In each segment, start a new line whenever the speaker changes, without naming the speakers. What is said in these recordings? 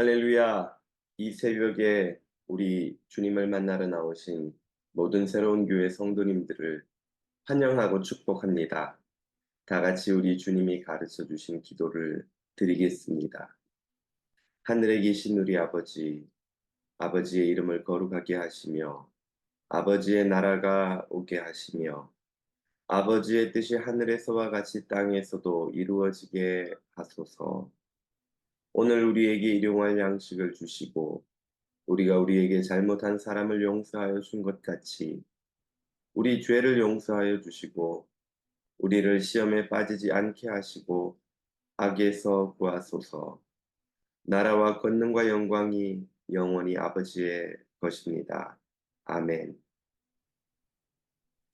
할렐루야! 이 새벽에 우리 주님을 만나러 나오신 모든 새로운 교회 성도님들을 환영하고 축복합니다. 다 같이 우리 주님이 가르쳐 주신 기도를 드리겠습니다. 하늘에 계신 우리 아버지, 아버지의 이름을 거룩하게 하시며, 아버지의 나라가 오게 하시며, 아버지의 뜻이 하늘에서와 같이 땅에서도 이루어지게 하소서. 오늘 우리에게 일용할 양식을 주시고, 우리가 우리에게 잘못한 사람을 용서하여 준 것 같이 우리 죄를 용서하여 주시고 우리를 시험에 빠지지 않게 하시고 악에서 구하소서. 나라와 권능과 영광이 영원히 아버지의 것입니다. 아멘.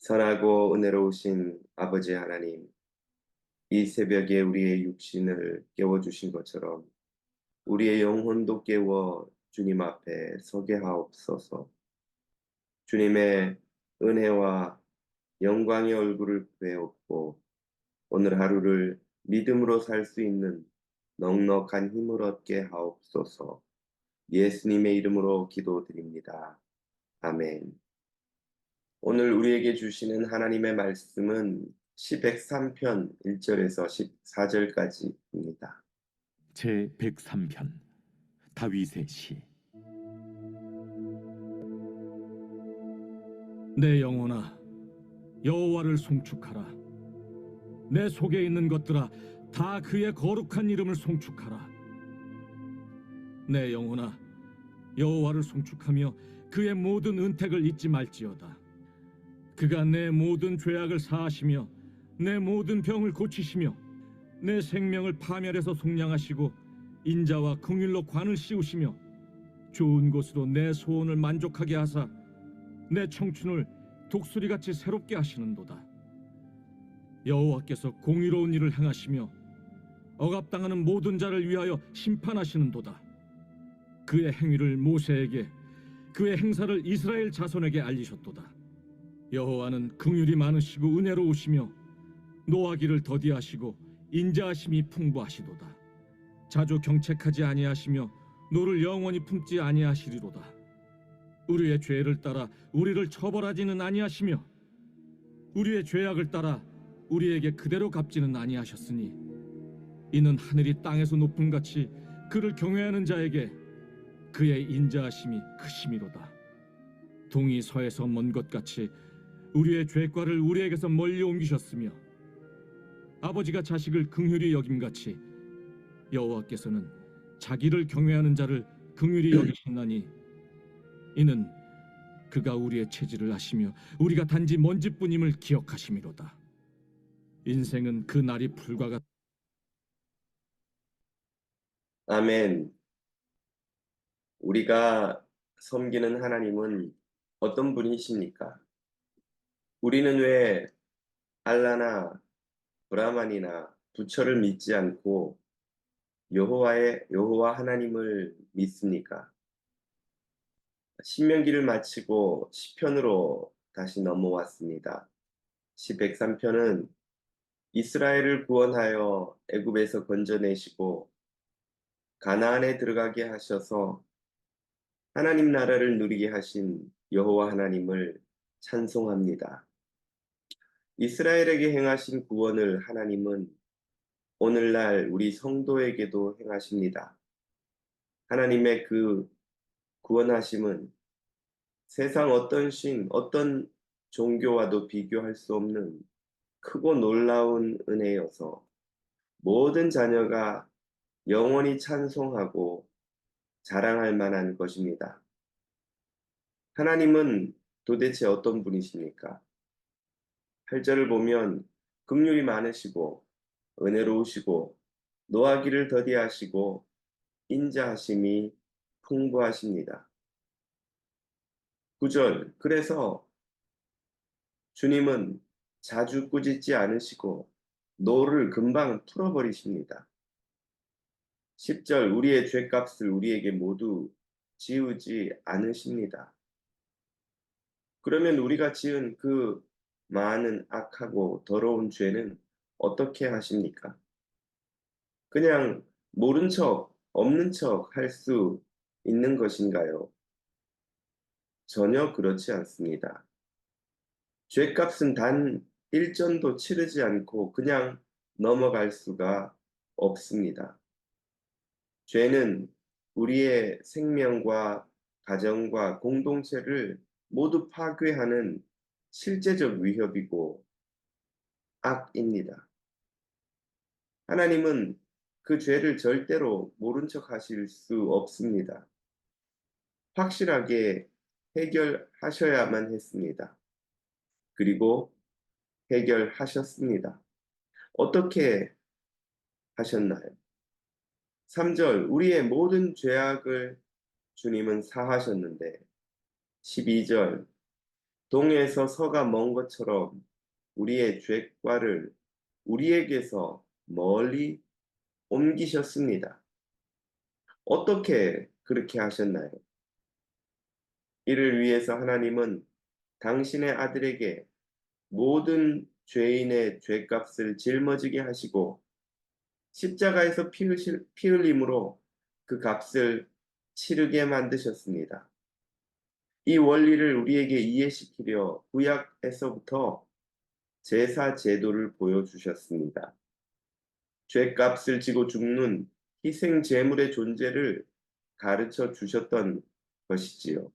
선하고 은혜로우신 아버지 하나님, 이 새벽에 우리의 육신을 깨워주신 것처럼 우리의 영혼도 깨워 주님 앞에 서게 하옵소서. 주님의 은혜와 영광의 얼굴을 배웠고 오늘 하루를 믿음으로 살 수 있는 넉넉한 힘을 얻게 하옵소서. 예수님의 이름으로 기도드립니다. 아멘. 오늘 우리에게 주시는 하나님의 말씀은 시 103편 1절에서 14절까지입니다.
제 103편 다윗의 시.
내 영혼아, 여호와를 송축하라. 내 속에 있는 것들아, 다 그의 거룩한 이름을 송축하라. 내 영혼아, 여호와를 송축하며 그의 모든 은택을 잊지 말지어다. 그가 내 모든 죄악을 사하시며 내 모든 병을 고치시며 내 생명을 파멸해서 속량하시고 인자와 긍휼로 관을 씌우시며 좋은 곳으로 내 소원을 만족하게 하사 내 청춘을 독수리같이 새롭게 하시는도다. 여호와께서 공의로운 일을 행하시며 억압당하는 모든 자를 위하여 심판하시는도다. 그의 행위를 모세에게, 그의 행사를 이스라엘 자손에게 알리셨도다. 여호와는 긍휼이 많으시고 은혜로우시며 노하기를 더디하시고 인자하심이 풍부하시도다. 자주 경책하지 아니하시며 노를 영원히 품지 아니하시리로다. 우리의 죄를 따라 우리를 처벌하지는 아니하시며 우리의 죄악을 따라 우리에게 그대로 갚지는 아니하셨으니 이는 하늘이 땅에서 높음같이 그를 경외하는 자에게 그의 인자하심이 크심이로다. 동이 서에서 먼 것 같이 우리의 죄과를 우리에게서 멀리 옮기셨으며 아버지가 자식을 긍휼히 여김같이 여호와께서는 자기를 경외하는 자를 긍휼히 여기시나니 이는 그가 우리의 체질을 아시며 우리가 단지 먼지뿐임을 기억하심이로다. 인생은 그 날이 풀과 같.
아멘. 우리가 섬기는 하나님은 어떤 분이십니까? 우리는 왜 알라나 브라만이나 부처를 믿지 않고 여호와 하나님을 믿습니까? 신명기를 마치고 시편으로 다시 넘어왔습니다. 시 103편은 이스라엘을 구원하여 애굽에서 건져내시고 가나안에 들어가게 하셔서 하나님 나라를 누리게 하신 여호와 하나님을 찬송합니다. 이스라엘에게 행하신 구원을 하나님은 오늘날 우리 성도에게도 행하십니다. 하나님의 그 구원하심은 세상 어떤 신, 어떤 종교와도 비교할 수 없는 크고 놀라운 은혜여서 모든 자녀가 영원히 찬송하고 자랑할 만한 것입니다. 하나님은 도대체 어떤 분이십니까? 8절을 보면 긍휼이 많으시고 은혜로우시고 노하기를 더디하시고 인자하심이 풍부하십니다. 9절, 그래서 주님은 자주 꾸짖지 않으시고 노를 금방 풀어버리십니다. 10절, 우리의 죄값을 우리에게 모두 지우지 않으십니다. 그러면 우리가 지은 그 많은 악하고 더러운 죄는 어떻게 하십니까? 그냥 모른 척 없는 척 할 수 있는 것인가요? 전혀 그렇지 않습니다. 죄값은 단 일전도 치르지 않고 그냥 넘어갈 수가 없습니다. 죄는 우리의 생명과 가정과 공동체를 모두 파괴하는 실제적 위협이고 악입니다. 하나님은 그 죄를 절대로 모른 척 하실 수 없습니다. 확실하게 해결하셔야만 했습니다. 그리고 해결하셨습니다. 어떻게 하셨나요? 3절, 우리의 모든 죄악을 주님은 사하셨는데, 12절, 동에서 서가 먼 것처럼 우리의 죄과를 우리에게서 멀리 옮기셨습니다. 어떻게 그렇게 하셨나요? 이를 위해서 하나님은 당신의 아들에게 모든 죄인의 죄값을 짊어지게 하시고 십자가에서 피 흘림으로 그 값을 치르게 만드셨습니다. 이 원리를 우리에게 이해시키려 구약에서부터 제사 제도를 보여주셨습니다. 죄값을 지고 죽는 희생 제물의 존재를 가르쳐 주셨던 것이지요.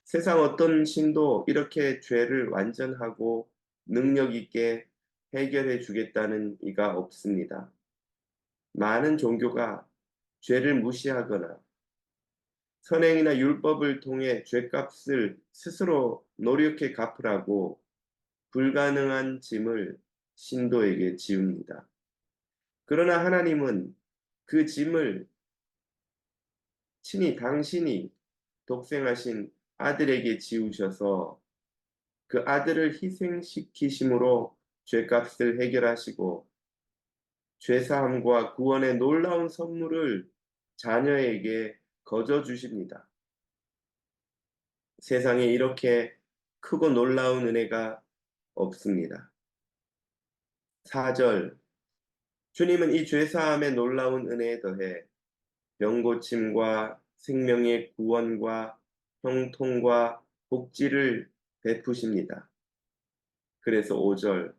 세상 어떤 신도 이렇게 죄를 완전하고 능력 있게 해결해 주겠다는 이가 없습니다. 많은 종교가 죄를 무시하거나 선행이나 율법을 통해 죄값을 스스로 노력해 갚으라고 불가능한 짐을 신도에게 지웁니다. 그러나 하나님은 그 짐을 친히 당신이 독생하신 아들에게 지우셔서 그 아들을 희생시키심으로 죄값을 해결하시고 죄사함과 구원의 놀라운 선물을 자녀에게 거저 주십니다. 세상에 이렇게 크고 놀라운 은혜가 없습니다. 4절, 주님은 이 죄사함의 놀라운 은혜에 더해 병고침과 생명의 구원과 형통과 복지를 베푸십니다. 그래서 5절,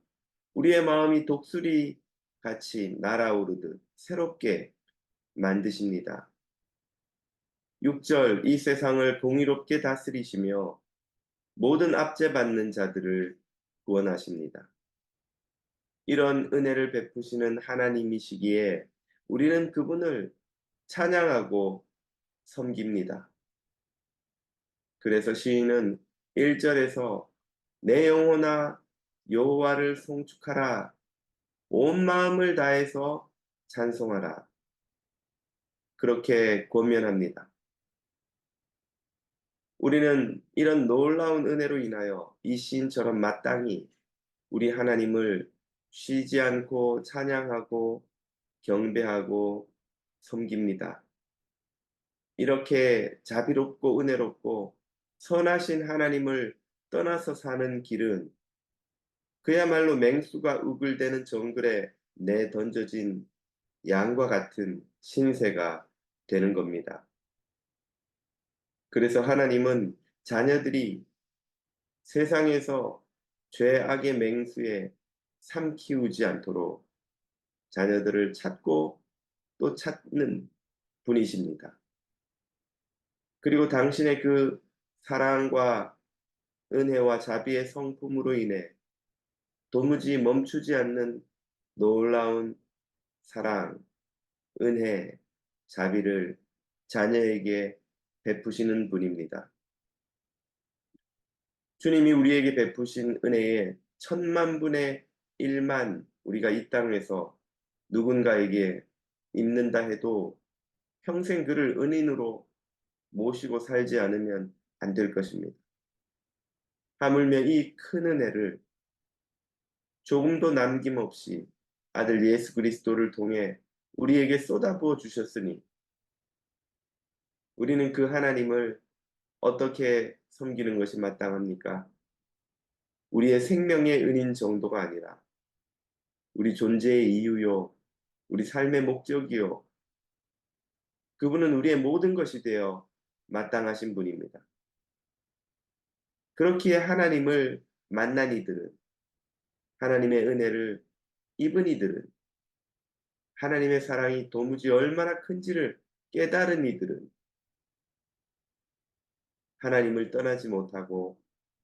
우리의 마음이 독수리 같이 날아오르듯 새롭게 만드십니다. 6절, 이 세상을 공의롭게 다스리시며 모든 압제받는 자들을 구원하십니다. 이런 은혜를 베푸시는 하나님이시기에 우리는 그분을 찬양하고 섬깁니다. 그래서 시인은 1절에서 내 영혼아 여호와를 송축하라, 온 마음을 다해서 찬송하라, 그렇게 권면합니다. 우리는 이런 놀라운 은혜로 인하여 이 시인처럼 마땅히 우리 하나님을 쉬지 않고 찬양하고 경배하고 섬깁니다. 이렇게 자비롭고 은혜롭고 선하신 하나님을 떠나서 사는 길은 그야말로 맹수가 우글대는 정글에 내던져진 양과 같은 신세가 되는 겁니다. 그래서 하나님은 자녀들이 세상에서 죄악의 맹수에 삼키우지 않도록 자녀들을 찾고 또 찾는 분이십니다. 그리고 당신의 그 사랑과 은혜와 자비의 성품으로 인해 도무지 멈추지 않는 놀라운 사랑, 은혜, 자비를 자녀에게 베푸시는 분입니다. 주님이 우리에게 베푸신 은혜의 1000만 분의 1만 우리가 이 땅에서 누군가에게 입는다 해도 평생 그를 은인으로 모시고 살지 않으면 안 될 것입니다. 하물며 이 큰 은혜를 조금도 남김없이 아들 예수 그리스도를 통해 우리에게 쏟아부어 주셨으니 우리는 그 하나님을 어떻게 섬기는 것이 마땅합니까? 우리의 생명의 은인 정도가 아니라 우리 존재의 이유요, 우리 삶의 목적이요, 그분은 우리의 모든 것이 되어 마땅하신 분입니다. 그렇기에 하나님을 만난 이들은, 하나님의 은혜를 입은 이들은, 하나님의 사랑이 도무지 얼마나 큰지를 깨달은 이들은 하나님을 떠나지 못하고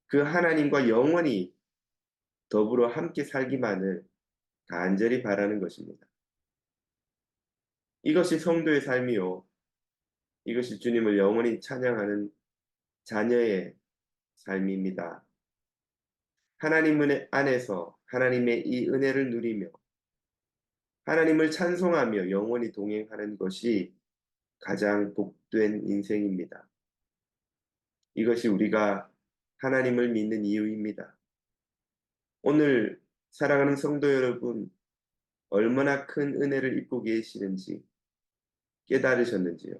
그 하나님과 영원히 더불어 함께 살기만을 간절히 바라는 것입니다. 이것이 성도의 삶이요. 이것이 주님을 영원히 찬양하는 자녀의 삶입니다. 하나님 안에서 하나님의 이 은혜를 누리며 하나님을 찬송하며 영원히 동행하는 것이 가장 복된 인생입니다. 이것이 우리가 하나님을 믿는 이유입니다. 오늘 사랑하는 성도 여러분, 얼마나 큰 은혜를 입고 계시는지 깨달으셨는지요?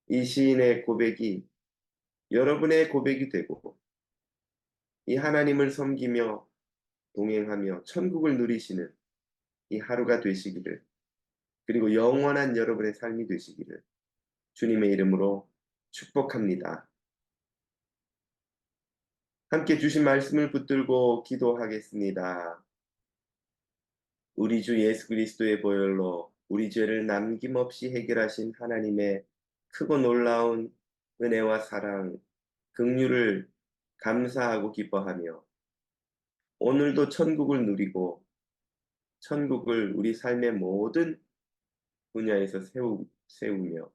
이 시인의 고백이 여러분의 고백이 되고 이 하나님을 섬기며 동행하며 천국을 누리시는 이 하루가 되시기를, 그리고 영원한 여러분의 삶이 되시기를 주님의 이름으로 축복합니다. 함께 주신 말씀을 붙들고 기도하겠습니다. 우리 주 예수 그리스도의 보혈로 우리 죄를 남김없이 해결하신 하나님의 크고 놀라운 은혜와 사랑, 긍휼을 감사하고 기뻐하며 오늘도 천국을 누리고 천국을 우리 삶의 모든 분야에서 세우며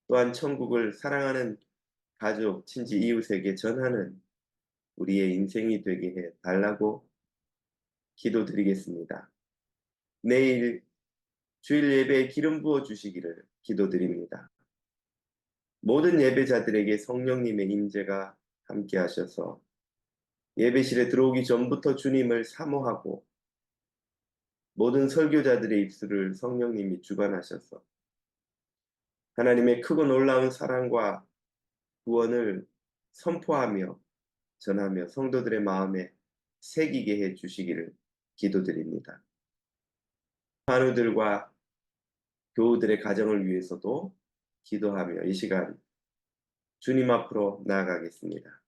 또한 천국을 사랑하는 가족, 친지, 이웃에게 전하는 우리의 인생이 되게 해 달라고 기도드리겠습니다. 내일 주일 예배에 기름 부어 주시기를 기도드립니다. 모든 예배자들에게 성령님의 임재가 함께 하셔서 예배실에 들어오기 전부터 주님을 사모하고 모든 설교자들의 입술을 성령님이 주관하셔서 하나님의 크고 놀라운 사랑과 구원을 선포하며 전하며 성도들의 마음에 새기게 해 주시기를 기도드립니다. 환우들과 교우들의 가정을 위해서도 기도하며 이 시간 주님 앞으로 나아가겠습니다.